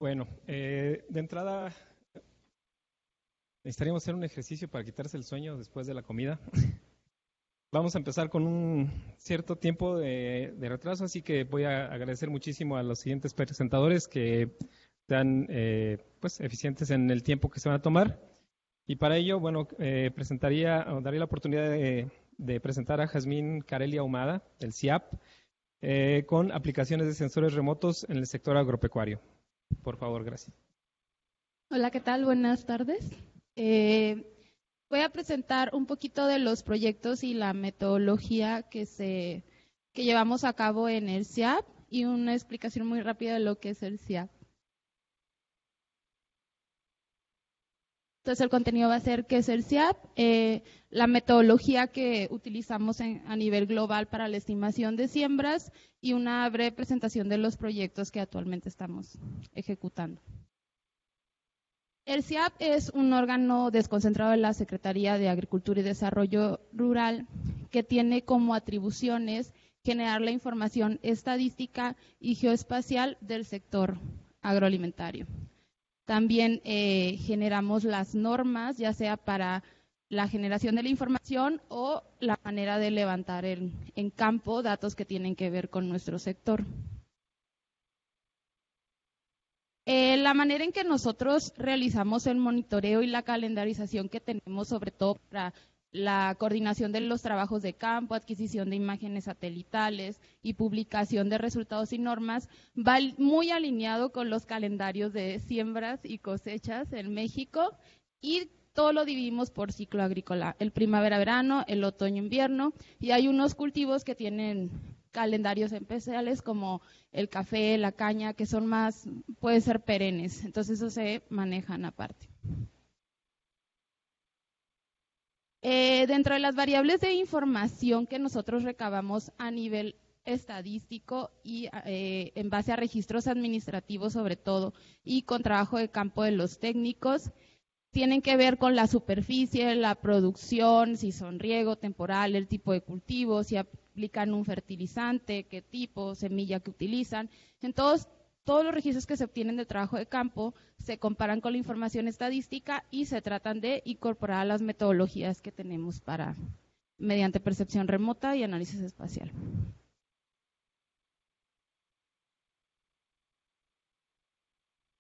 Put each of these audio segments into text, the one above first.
Bueno, de entrada necesitaríamos hacer un ejercicio para quitarse el sueño después de la comida. Vamos a empezar con un cierto tiempo de retraso, así que voy a agradecer muchísimo a los siguientes presentadores que sean pues, eficientes en el tiempo que se van a tomar. Y para ello, bueno, daría la oportunidad de presentar a Jazmín Carelli Ahumada, del CIAP, con aplicaciones de sensores remotos en el sector agropecuario. Por favor, gracias. Hola, ¿qué tal? Buenas tardes. Voy a presentar un poquito de los proyectos y la metodología que llevamos a cabo en el CIAP y una explicación muy rápida de lo que es el CIAP. Entonces, el contenido va a ser qué es el CIAP, la metodología que utilizamos a nivel global para la estimación de siembras y una breve presentación de los proyectos que actualmente estamos ejecutando. El CIAP es un órgano desconcentrado de la Secretaría de Agricultura y Desarrollo Rural que tiene como atribuciones generar la información estadística y geoespacial del sector agroalimentario. También generamos las normas, ya sea para la generación de la información o la manera de levantar en campo datos que tienen que ver con nuestro sector. La manera en que nosotros realizamos el monitoreo y la calendarización que tenemos, sobre todo para la coordinación de los trabajos de campo, adquisición de imágenes satelitales y publicación de resultados y normas, va muy alineado con los calendarios de siembras y cosechas en México y todo lo dividimos por ciclo agrícola, el primavera-verano, el otoño-invierno, y hay unos cultivos que tienen calendarios especiales como el café, la caña, que son más, pueden ser perennes, entonces eso se manejan aparte. Dentro de las variables de información que nosotros recabamos a nivel estadístico y en base a registros administrativos sobre todo y con trabajo de campo de los técnicos, tienen que ver con la superficie, la producción, si son riego temporal, el tipo de cultivo, si aplican un fertilizante, qué tipo, semilla que utilizan. Entonces, todos los registros que se obtienen de trabajo de campo se comparan con la información estadística y se tratan de incorporar a las metodologías que tenemos mediante percepción remota y análisis espacial.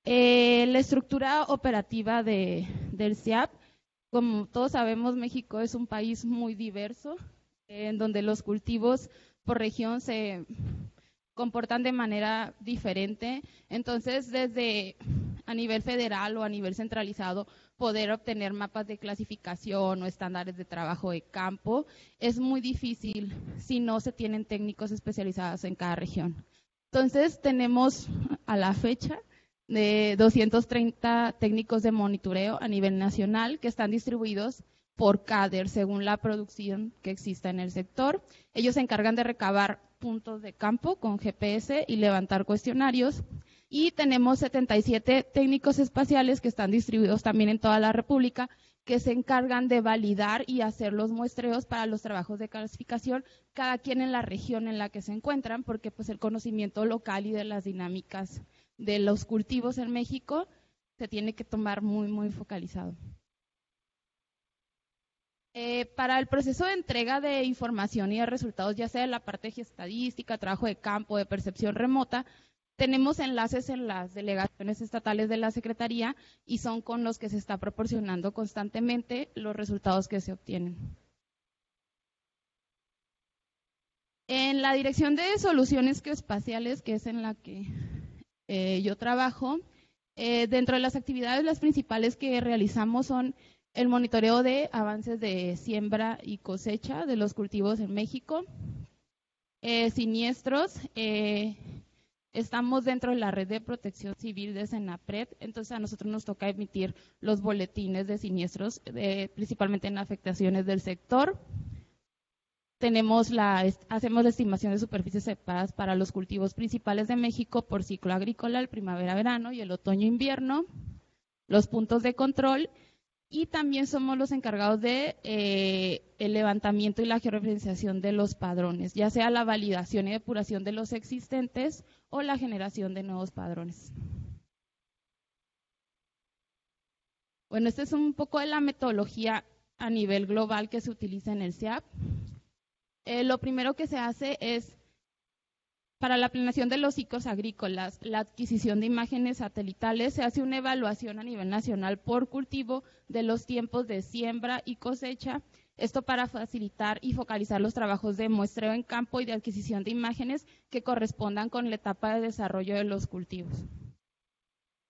La estructura operativa del CIAP, como todos sabemos, México es un país muy diverso, en donde los cultivos por región se comportan de manera diferente. Entonces, desde a nivel federal o a nivel centralizado, poder obtener mapas de clasificación o estándares de trabajo de campo es muy difícil si no se tienen técnicos especializados en cada región. Entonces, tenemos a la fecha de 230 técnicos de monitoreo a nivel nacional que están distribuidos por CADER según la producción que exista en el sector. Ellos se encargan de recabar puntos de campo con GPS y levantar cuestionarios. Y tenemos 77 técnicos espaciales que están distribuidos también en toda la República que se encargan de validar y hacer los muestreos para los trabajos de clasificación, cada quien en la región en la que se encuentran, porque pues el conocimiento local y de las dinámicas de los cultivos en México se tiene que tomar muy focalizado. Para el proceso de entrega de información y de resultados, ya sea de la parte de estadística, trabajo de campo, de percepción remota, tenemos enlaces en las delegaciones estatales de la Secretaría y son con los que se está proporcionando constantemente los resultados que se obtienen. En la Dirección de Soluciones Geoespaciales, que es en la que yo trabajo, dentro de las actividades, las principales que realizamos son el monitoreo de avances de siembra y cosecha de los cultivos en México, siniestros, estamos dentro de la red de protección civil de Senapred, entonces a nosotros nos toca emitir los boletines de siniestros, principalmente en afectaciones del sector. Hacemos la estimación de superficies separadas para los cultivos principales de México por ciclo agrícola, el primavera-verano y el otoño-invierno, los puntos de control, y también somos los encargados de el levantamiento y la georreferenciación de los padrones, ya sea la validación y depuración de los existentes o la generación de nuevos padrones. Bueno, este es un poco de la metodología a nivel global que se utiliza en el SIAP. Lo primero que se hace es, para la planeación de los ciclos agrícolas, la adquisición de imágenes satelitales, se hace una evaluación a nivel nacional por cultivo de los tiempos de siembra y cosecha, esto para facilitar y focalizar los trabajos de muestreo en campo y de adquisición de imágenes que correspondan con la etapa de desarrollo de los cultivos.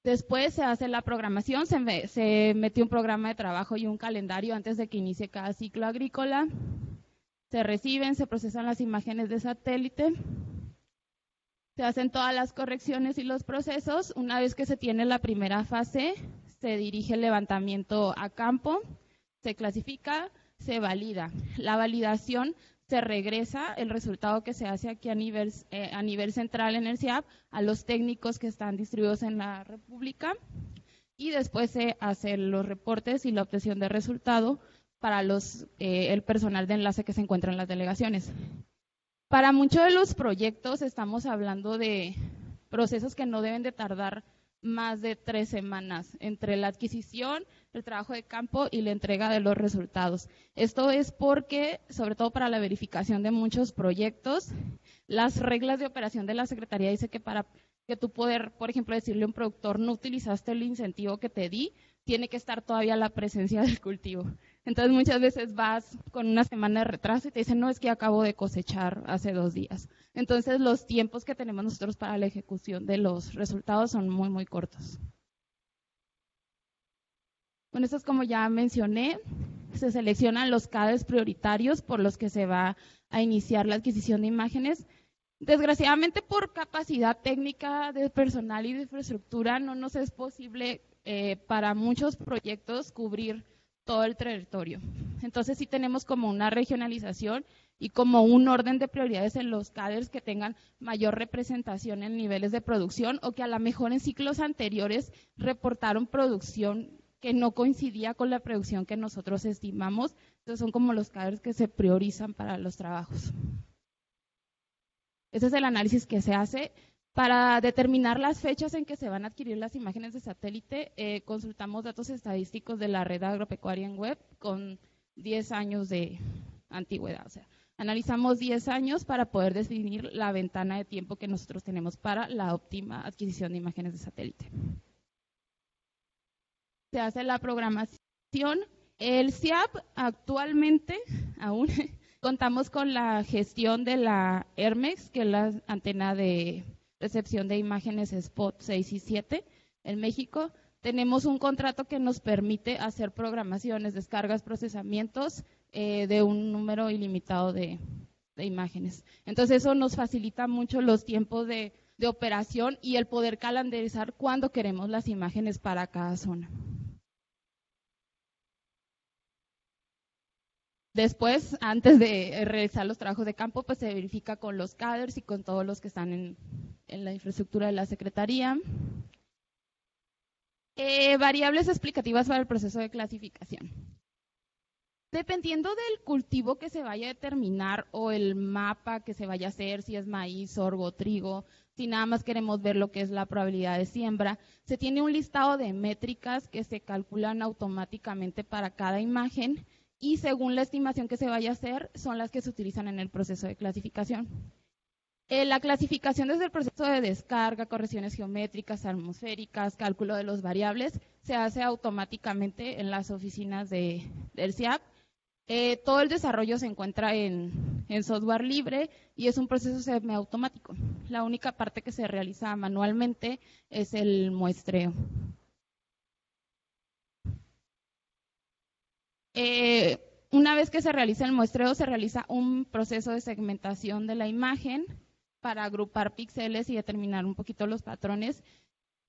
Después se hace la programación, se mete un programa de trabajo y un calendario antes de que inicie cada ciclo agrícola. Se reciben, se procesan las imágenes de satélite, se hacen todas las correcciones y los procesos. Una vez que se tiene la primera fase, se dirige el levantamiento a campo, se clasifica, se valida. La validación se regresa el resultado que se hace aquí a nivel central en el SIAP a los técnicos que están distribuidos en la República, y después se hacen los reportes y la obtención de resultado para el personal de enlace que se encuentra en las delegaciones. Para muchos de los proyectos estamos hablando de procesos que no deben de tardar más de 3 semanas entre la adquisición, el trabajo de campo y la entrega de los resultados. Esto es porque, sobre todo para la verificación de muchos proyectos, las reglas de operación de la Secretaría dice que para que tú poder, por ejemplo, decirle a un productor, no utilizaste el incentivo que te di, tiene que estar todavía la presencia del cultivo. Entonces muchas veces vas con una semana de retraso y te dicen, no, es que acabo de cosechar hace 2 días. Entonces los tiempos que tenemos nosotros para la ejecución de los resultados son muy, muy cortos. Bueno, esto es como ya mencioné, se seleccionan los CADES prioritarios por los que se va a iniciar la adquisición de imágenes. Desgraciadamente, por capacidad técnica de personal y de infraestructura, no nos es posible para muchos proyectos cubrir todo el territorio. Entonces sí tenemos como una regionalización y como un orden de prioridades en los CADERs que tengan mayor representación en niveles de producción, o que a lo mejor en ciclos anteriores reportaron producción que no coincidía con la producción que nosotros estimamos. Entonces son como los CADERs que se priorizan para los trabajos. Ese es el análisis que se hace. Para determinar las fechas en que se van a adquirir las imágenes de satélite, consultamos datos estadísticos de la red agropecuaria en web con 10 años de antigüedad. O sea, analizamos 10 años para poder definir la ventana de tiempo que nosotros tenemos para la óptima adquisición de imágenes de satélite. Se hace la programación. El SIAP actualmente aún contamos con la gestión de la Hermex, que es la antena de recepción de imágenes Spot 6 y 7 en México. Tenemos un contrato que nos permite hacer programaciones, descargas, procesamientos de un número ilimitado de imágenes. Entonces eso nos facilita mucho los tiempos de operación y el poder calendarizar cuándo queremos las imágenes para cada zona. Después, antes de realizar los trabajos de campo, pues se verifica con los CADERs y con todos los que están en la infraestructura de la Secretaría. Variables explicativas para el proceso de clasificación. Dependiendo del cultivo que se vaya a determinar o el mapa que se vaya a hacer, si es maíz, sorgo, trigo, si nada más queremos ver lo que es la probabilidad de siembra, se tiene un listado de métricas que se calculan automáticamente para cada imagen, y según la estimación que se vaya a hacer, son las que se utilizan en el proceso de clasificación. La clasificación desde el proceso de descarga, correcciones geométricas, atmosféricas, cálculo de los variables, se hace automáticamente en las oficinas del SIAP. Todo el desarrollo se encuentra en software libre y es un proceso semiautomático. La única parte que se realiza manualmente es el muestreo. Una vez que se realiza el muestreo, se realiza un proceso de segmentación de la imagen para agrupar píxeles y determinar un poquito los patrones.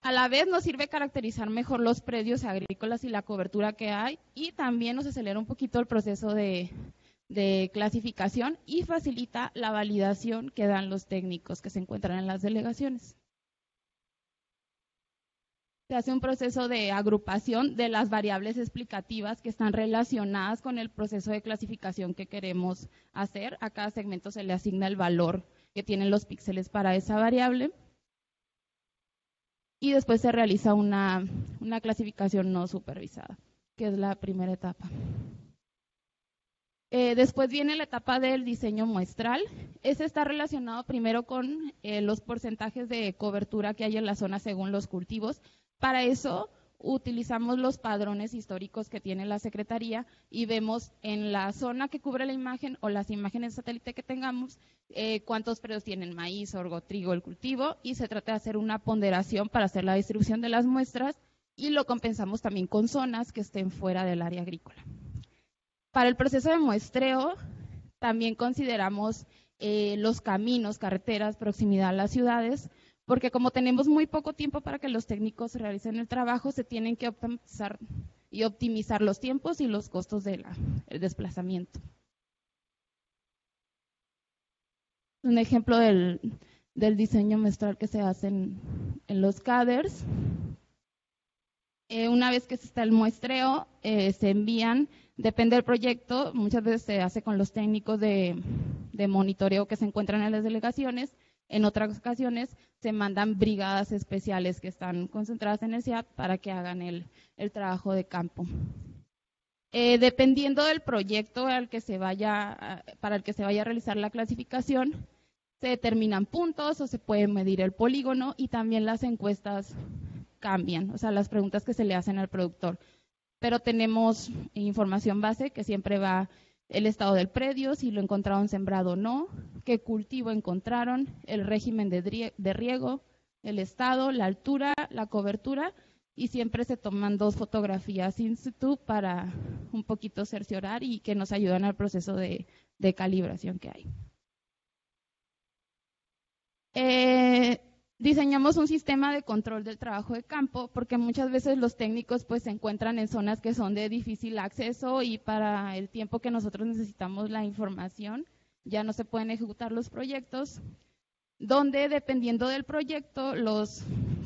A la vez nos sirve caracterizar mejor los predios agrícolas y la cobertura que hay, y también nos acelera un poquito el proceso de clasificación y facilita la validación que dan los técnicos que se encuentran en las delegaciones. Se hace un proceso de agrupación de las variables explicativas que están relacionadas con el proceso de clasificación que queremos hacer. A cada segmento se le asigna el valor que tienen los píxeles para esa variable. y después se realiza una clasificación no supervisada, que es la primera etapa. Después viene la etapa del diseño muestral. Ese está relacionado primero con los porcentajes de cobertura que hay en la zona según los cultivos. Para eso utilizamos los padrones históricos que tiene la Secretaría y vemos en la zona que cubre la imagen o las imágenes satélite que tengamos cuántos predios tienen maíz, sorgo, trigo, el cultivo, y se trata de hacer una ponderación para hacer la distribución de las muestras y lo compensamos también con zonas que estén fuera del área agrícola. Para el proceso de muestreo también consideramos los caminos, carreteras, proximidad a las ciudades, porque como tenemos muy poco tiempo para que los técnicos realicen el trabajo, se tienen que optimizar los tiempos y los costos del desplazamiento. Un ejemplo del diseño muestral que se hace en los CADERs. Una vez que se está el muestreo, se envían, depende del proyecto, muchas veces se hace con los técnicos de monitoreo que se encuentran en las delegaciones. En otras ocasiones se mandan brigadas especiales que están concentradas en el CIAP para que hagan el trabajo de campo. Dependiendo del proyecto para el que se vaya a realizar la clasificación, se determinan puntos o se puede medir el polígono y también las encuestas cambian, o sea, las preguntas que se le hacen al productor. Pero tenemos información base que siempre va el estado del predio, si lo encontraron sembrado o no, qué cultivo encontraron, el régimen de riego, el estado, la altura, la cobertura, y siempre se toman 2 fotografías in situ para un poquito cerciorar y que nos ayudan al proceso de calibración que hay. Diseñamos un sistema de control del trabajo de campo porque muchas veces los técnicos pues se encuentran en zonas que son de difícil acceso y para el tiempo que nosotros necesitamos la información ya no se pueden ejecutar los proyectos, donde dependiendo del proyecto los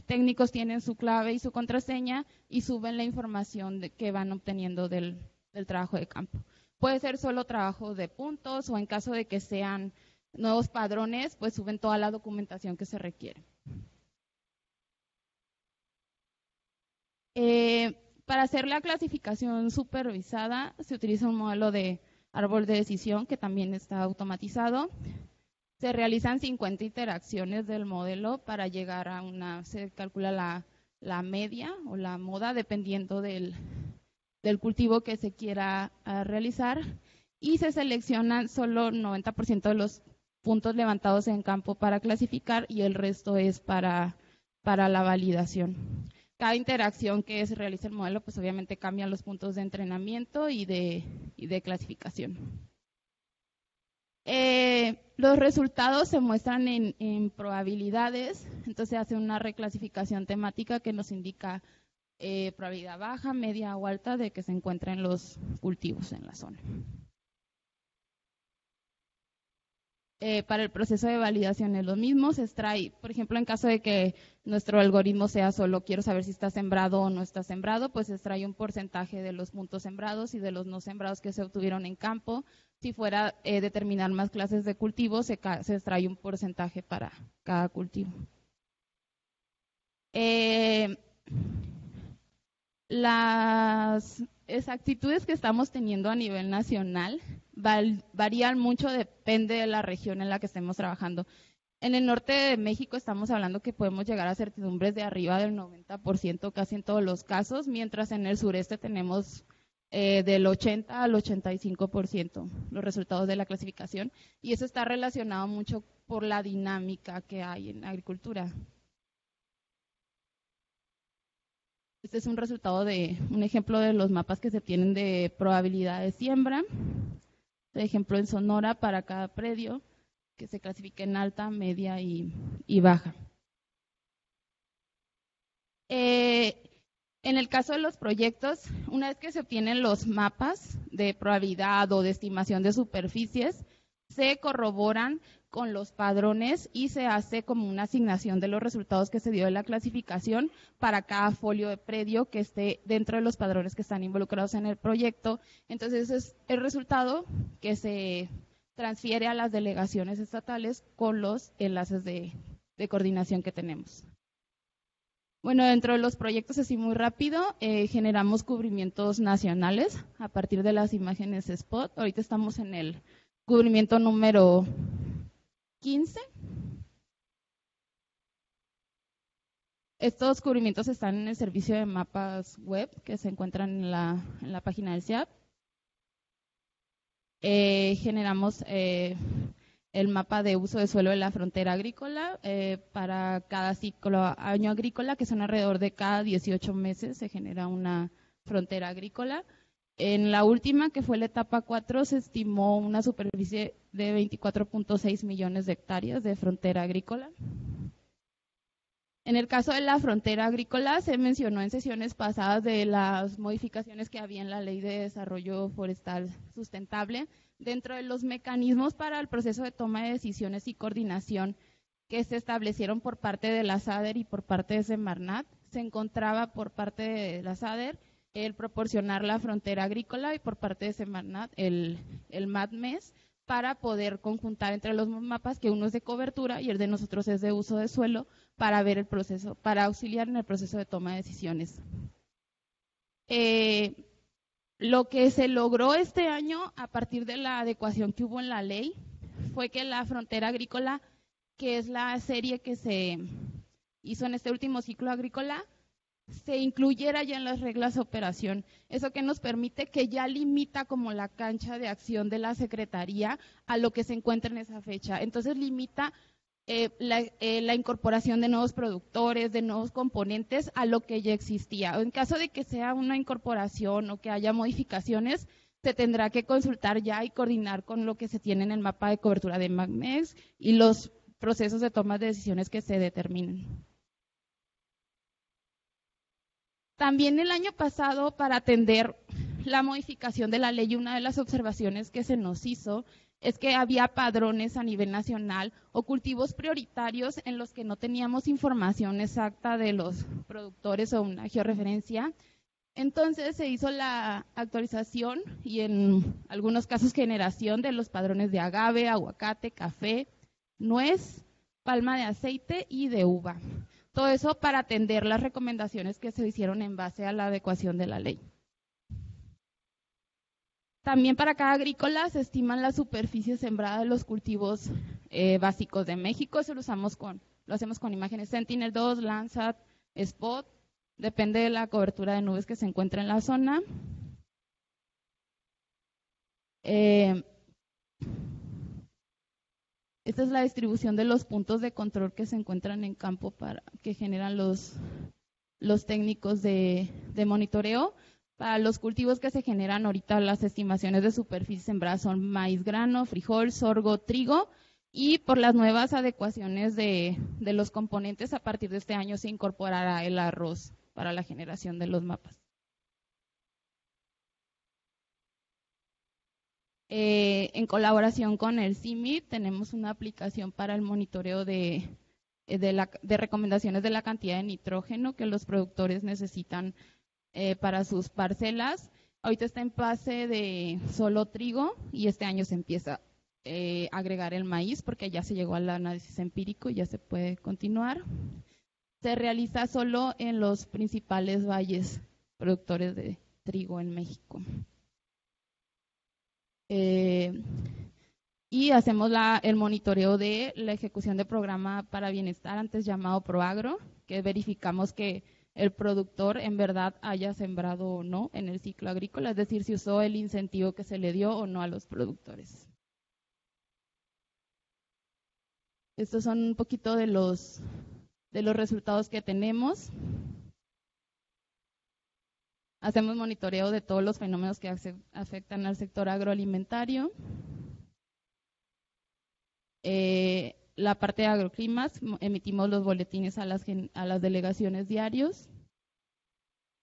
técnicos tienen su clave y su contraseña y suben la información que van obteniendo del trabajo de campo. Puede ser solo trabajo de puntos o en caso de que sean nuevos padrones, pues suben toda la documentación que se requiere. Para hacer la clasificación supervisada se utiliza un modelo de árbol de decisión que también está automatizado. Se realizan 50 interacciones del modelo para llegar a se calcula la media o la moda dependiendo del cultivo que se quiera realizar y se seleccionan solo 90% de los puntos levantados en campo para clasificar y el resto es para la validación. Cada interacción que se realiza el modelo, pues obviamente cambian los puntos de entrenamiento y de clasificación. Los resultados se muestran en probabilidades, entonces se hace una reclasificación temática que nos indica probabilidad baja, media o alta de que se encuentren los cultivos en la zona. Para el proceso de validación es lo mismo, se extrae, por ejemplo, en caso de que nuestro algoritmo sea solo quiero saber si está sembrado o no está sembrado, pues se extrae un porcentaje de los puntos sembrados y de los no sembrados que se obtuvieron en campo. Si fuera determinar más clases de cultivos, se extrae un porcentaje para cada cultivo. Las exactitudes que estamos teniendo a nivel nacional varían mucho, depende de la región en la que estemos trabajando. En el norte de México estamos hablando que podemos llegar a certidumbres de arriba del 90% casi en todos los casos, mientras en el sureste tenemos del 80 al 85% los resultados de la clasificación, y eso está relacionado mucho por la dinámica que hay en la agricultura. Este es un ejemplo de los mapas que se tienen de probabilidad de siembra. Por ejemplo, en Sonora para cada predio, que se clasifica en alta, media y baja. En el caso de los proyectos, una vez que se obtienen los mapas de probabilidad o de estimación de superficies, se corroboran con los padrones y se hace como una asignación de los resultados que se dio de la clasificación para cada folio de predio que esté dentro de los padrones que están involucrados en el proyecto. Entonces, ese es el resultado que se transfiere a las delegaciones estatales con los enlaces de coordinación que tenemos. Bueno, dentro de los proyectos, así muy rápido, generamos cubrimientos nacionales a partir de las imágenes spot. Ahorita estamos en el cubrimiento número 15. Estos cubrimientos están en el servicio de mapas web que se encuentran en la página del CIAP. Generamos el mapa de uso de suelo de la frontera agrícola para cada ciclo año agrícola, que son alrededor de cada 18 meses se genera una frontera agrícola. En la última, que fue la etapa 4, se estimó una superficie de 24.6 millones de hectáreas de frontera agrícola. En el caso de la frontera agrícola, se mencionó en sesiones pasadas de las modificaciones que había en la Ley de Desarrollo Forestal Sustentable. Dentro de los mecanismos para el proceso de toma de decisiones y coordinación que se establecieron por parte de la SADER y por parte de Semarnat, se encontraba por parte de la SADER el proporcionar la frontera agrícola y por parte de Semarnat el MATMES, para poder conjuntar entre los mapas, que uno es de cobertura y el de nosotros es de uso de suelo, para ver el proceso, para auxiliar en el proceso de toma de decisiones. Lo que se logró este año a partir de la adecuación que hubo en la ley fue que la frontera agrícola, que es la serie que se hizo en este último ciclo agrícola, se incluyera ya en las reglas de operación. Eso que nos permite, que ya limita como la cancha de acción de la Secretaría a lo que se encuentra en esa fecha. Entonces limita la incorporación de nuevos productores, de nuevos componentes a lo que ya existía. En caso de que sea una incorporación o que haya modificaciones, se tendrá que consultar ya y coordinar con lo que se tiene en el mapa de cobertura de MATMES y los procesos de toma de decisiones que se determinen. También el año pasado, para atender la modificación de la ley, una de las observaciones que se nos hizo es que había padrones a nivel nacional o cultivos prioritarios en los que no teníamos información exacta de los productores o una georreferencia. Entonces se hizo la actualización y en algunos casos generación de los padrones de agave, aguacate, café, nuez, palma de aceite y de uva. Todo eso para atender las recomendaciones que se hicieron en base a la adecuación de la ley. También para cada agrícola se estiman las superficies sembradas de los cultivos básicos de México. Eso lo hacemos con imágenes Sentinel-2, Landsat, Spot. Depende de la cobertura de nubes que se encuentra en la zona. Esta es la distribución de los puntos de control que se encuentran en campo que generan los técnicos de monitoreo. Para los cultivos que se generan ahorita, las estimaciones de superficie sembrada son maíz grano, frijol, sorgo, trigo, y por las nuevas adecuaciones de los componentes, a partir de este año se incorporará el arroz para la generación de los mapas. En colaboración con el CIMIP tenemos una aplicación para el monitoreo de recomendaciones de la cantidad de nitrógeno que los productores necesitan para sus parcelas. Ahorita está en fase de solo trigo y este año se empieza a agregar el maíz porque ya se llegó al análisis empírico y ya se puede continuar. Se realiza solo en los principales valles productores de trigo en México. Y hacemos el monitoreo de la ejecución del programa para bienestar, antes llamado Proagro, que verificamos que el productor en verdad haya sembrado o no en el ciclo agrícola, es decir, si usó el incentivo que se le dio o no a los productores. Estos son un poquito de los resultados que tenemos. Hacemos monitoreo de todos los fenómenos que afectan al sector agroalimentario. La parte de agroclimas, emitimos los boletines a las delegaciones diarios.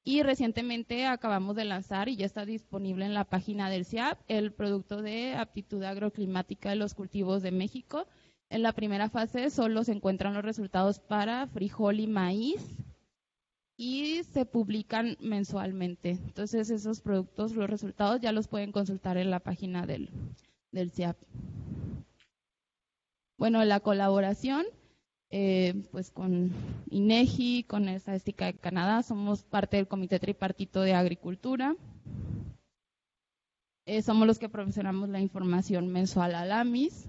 Y recientemente acabamos de lanzar, y ya está disponible en la página del CIAP, el producto de aptitud agroclimática de los cultivos de México. En la primera fase solo se encuentran los resultados para frijol y maíz, y se publican mensualmente. Entonces esos productos, los resultados ya los pueden consultar en la página del CIAP. Bueno, la colaboración, pues con INEGI, con Estadística de Canadá, somos parte del Comité Tripartito de Agricultura. Somos los que proporcionamos la información mensual al AMIS.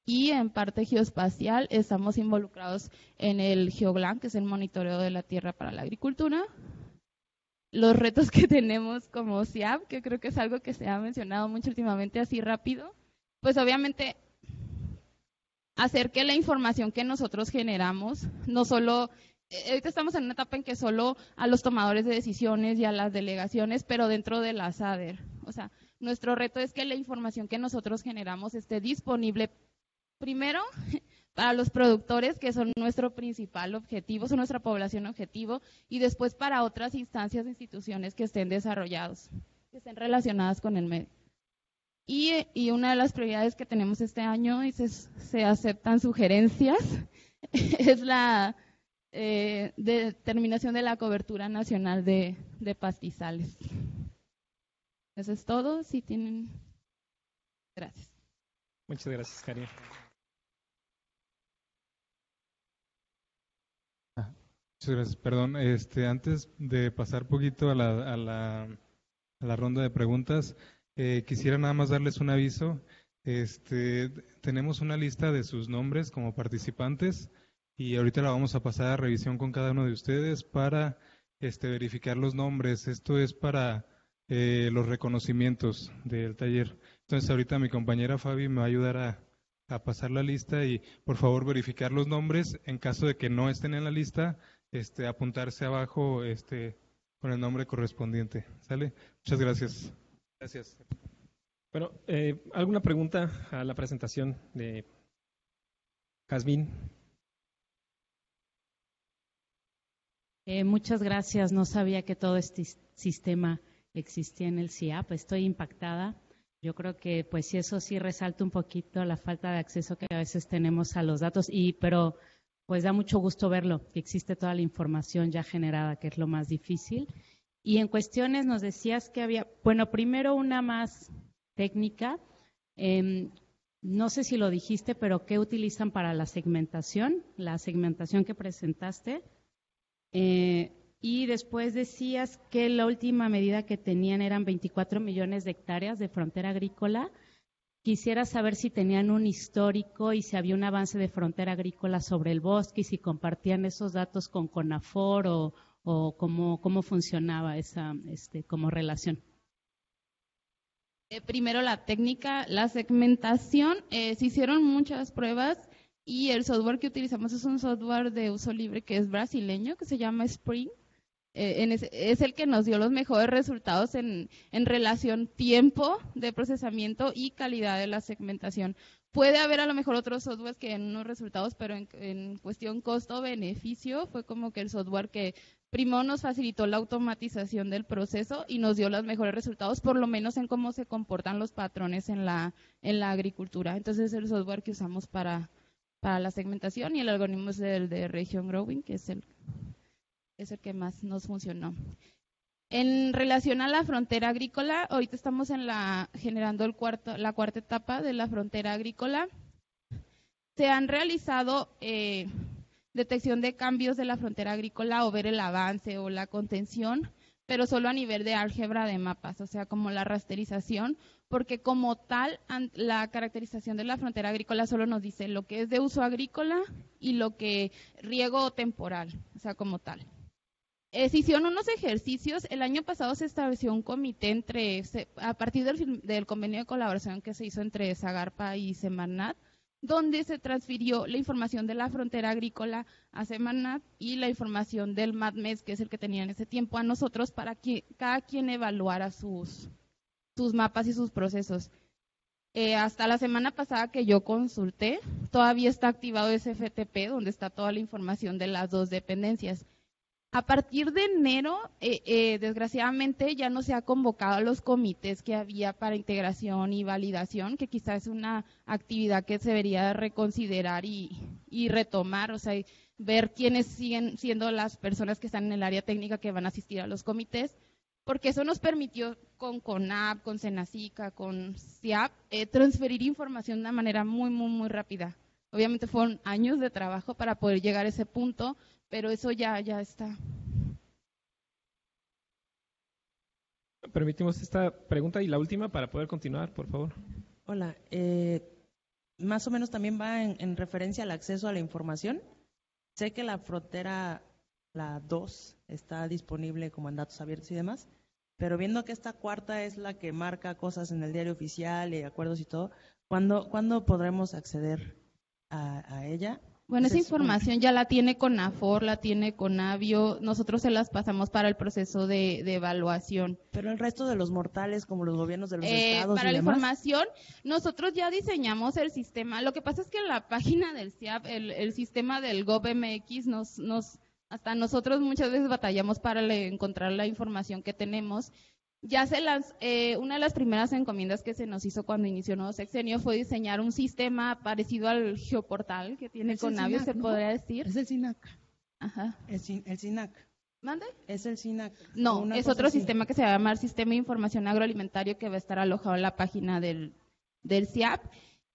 Y en parte geoespacial estamos involucrados en el GeoGLAN, que es el monitoreo de la tierra para la agricultura. Los retos que tenemos como CIAP, que creo que es algo que se ha mencionado mucho últimamente así rápido, pues obviamente hacer que la información que nosotros generamos, no solo, ahorita estamos en una etapa en que solo a los tomadores de decisiones y a las delegaciones, pero dentro de la SADER. O sea, nuestro reto es que la información que nosotros generamos esté disponible primero para los productores, que son nuestro principal objetivo, son nuestra población objetivo, y después para otras instancias e instituciones que estén desarrollados, que estén relacionadas con el medio. Y una de las prioridades que tenemos este año, y se aceptan sugerencias, es la determinación de la cobertura nacional de pastizales. Eso es todo. Si tienen... Gracias. Muchas gracias, Karin. Muchas gracias. Perdón, antes de pasar poquito a la ronda de preguntas, quisiera nada más darles un aviso. Tenemos una lista de sus nombres como participantes y ahorita la vamos a pasar a revisión con cada uno de ustedes para verificar los nombres. Esto es para los reconocimientos del taller. Entonces ahorita mi compañera Fabi me va a ayudar a pasar la lista y por favor verificar los nombres. En caso de que no estén en la lista, apuntarse abajo con el nombre correspondiente. ¿Sale? Muchas gracias. Gracias. Bueno, ¿alguna pregunta a la presentación de Jazmín? Muchas gracias. No sabía que todo este sistema existía en el CIAP. Estoy impactada. Yo creo que pues eso sí resalta un poquito la falta de acceso que a veces tenemos a los datos, pero pues da mucho gusto verlo, que existe toda la información ya generada, que es lo más difícil. Y en cuestiones nos decías que había, bueno, primero una más técnica, no sé si lo dijiste, pero ¿qué utilizan para la segmentación que presentaste? Y después decías que la última medida que tenían eran 24 millones de hectáreas de frontera agrícola. Quisiera saber si tenían un histórico y si había un avance de frontera agrícola sobre el bosque y si compartían esos datos con CONAFOR o cómo funcionaba esa como relación. Primero la técnica, la segmentación. Se hicieron muchas pruebas y el software que utilizamos es un software de uso libre que es brasileño, que se llama Spring. Es el que nos dio los mejores resultados en relación tiempo de procesamiento y calidad de la segmentación. Puede haber a lo mejor otros softwares que den unos resultados, pero en cuestión costo-beneficio fue como que el software que primero nos facilitó la automatización del proceso y nos dio los mejores resultados, por lo menos en cómo se comportan los patrones en la agricultura. Entonces el software que usamos para la segmentación y el algoritmo es el de Region Growing, que es el que más nos funcionó. En relación a la frontera agrícola, ahorita estamos generando la cuarta etapa de la frontera agrícola. Se han realizado detección de cambios de la frontera agrícola o ver el avance o la contención, pero solo a nivel de álgebra de mapas, o sea, como la rasterización, porque como tal, la caracterización de la frontera agrícola solo nos dice lo que es de uso agrícola y lo que riego temporal, o sea, como tal. Se hicieron unos ejercicios. El año pasado se estableció un comité a partir del convenio de colaboración que se hizo entre Zagarpa y Semarnat, donde se transfirió la información de la frontera agrícola a Semarnat y la información del MADMES, que es el que tenía en ese tiempo, a nosotros para que cada quien evaluara sus mapas y sus procesos. Hasta la semana pasada que yo consulté, todavía está activado ese FTP, donde está toda la información de las dos dependencias. A partir de enero, desgraciadamente, ya no se ha convocado a los comités que había para integración y validación, que quizás es una actividad que se debería reconsiderar y retomar, o sea, ver quiénes siguen siendo las personas que están en el área técnica que van a asistir a los comités, porque eso nos permitió con CONAP, con SENACICA, con CIAP, transferir información de una manera muy, muy, muy rápida. Obviamente fueron años de trabajo para poder llegar a ese punto, pero eso ya está. Permitimos esta pregunta y la última para poder continuar, por favor. Hola, más o menos también va en referencia al acceso a la información. Sé que la frontera, la 2, está disponible como en datos abiertos y demás, pero viendo que esta cuarta es la que marca cosas en el diario oficial y acuerdos y todo, ¿cuándo podremos acceder a ella? Bueno, esa información ya la tiene CONAFOR, la tiene CONAVIO, nosotros se las pasamos para el proceso de evaluación. Pero el resto de los mortales, como los gobiernos de los estados para y la demás. Información, nosotros ya diseñamos el sistema. Lo que pasa es que en la página del CIAP, el sistema del GovMX, hasta nosotros muchas veces batallamos para encontrar la información que tenemos. Ya una de las primeras encomiendas que se nos hizo cuando inició el nuevo sexenio fue diseñar un sistema parecido al geoportal que tiene CONAVIO, se podría decir. Es el SINAC. Ajá. El SINAC. ¿Mande? Es el SINAC. No, es otro sistema que se va a llamar Sistema de Información Agroalimentario, que va a estar alojado en la página del CIAP.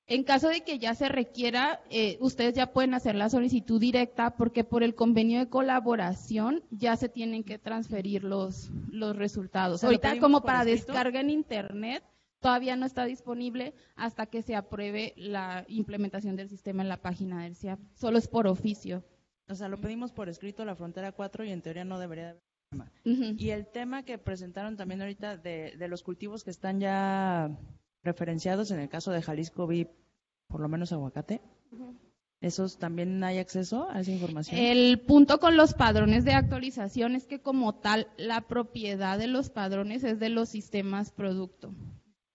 En caso de que ya se requiera, ustedes ya pueden hacer la solicitud directa, porque por el convenio de colaboración ya se tienen que transferir los resultados. O sea, ahorita, como para descarga en internet, todavía no está disponible hasta que se apruebe la implementación del sistema en la página del CIAP. Solo es por oficio. O sea, lo pedimos por escrito la frontera 4 y en teoría no debería de haber problema. Y el tema que presentaron también ahorita de los cultivos que están ya referenciados, en el caso de Jalisco vi por lo menos aguacate. ¿Esos también hay acceso a esa información? El punto con los padrones de actualización es que como tal la propiedad de los padrones es de los sistemas producto.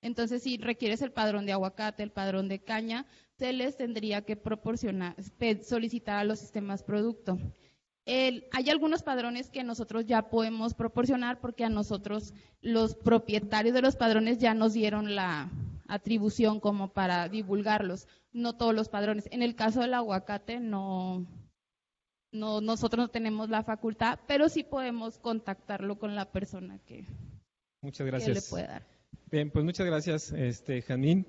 Entonces, si requieres el padrón de aguacate, el padrón de caña, se les tendría que solicitar a los sistemas producto. Hay algunos padrones que nosotros ya podemos proporcionar porque a nosotros los propietarios de los padrones ya nos dieron la atribución como para divulgarlos. No todos los padrones. En el caso del aguacate nosotros no tenemos la facultad, pero sí podemos contactarlo con la persona Muchas gracias. que le puede dar. Bien, pues muchas gracias, Jazmín.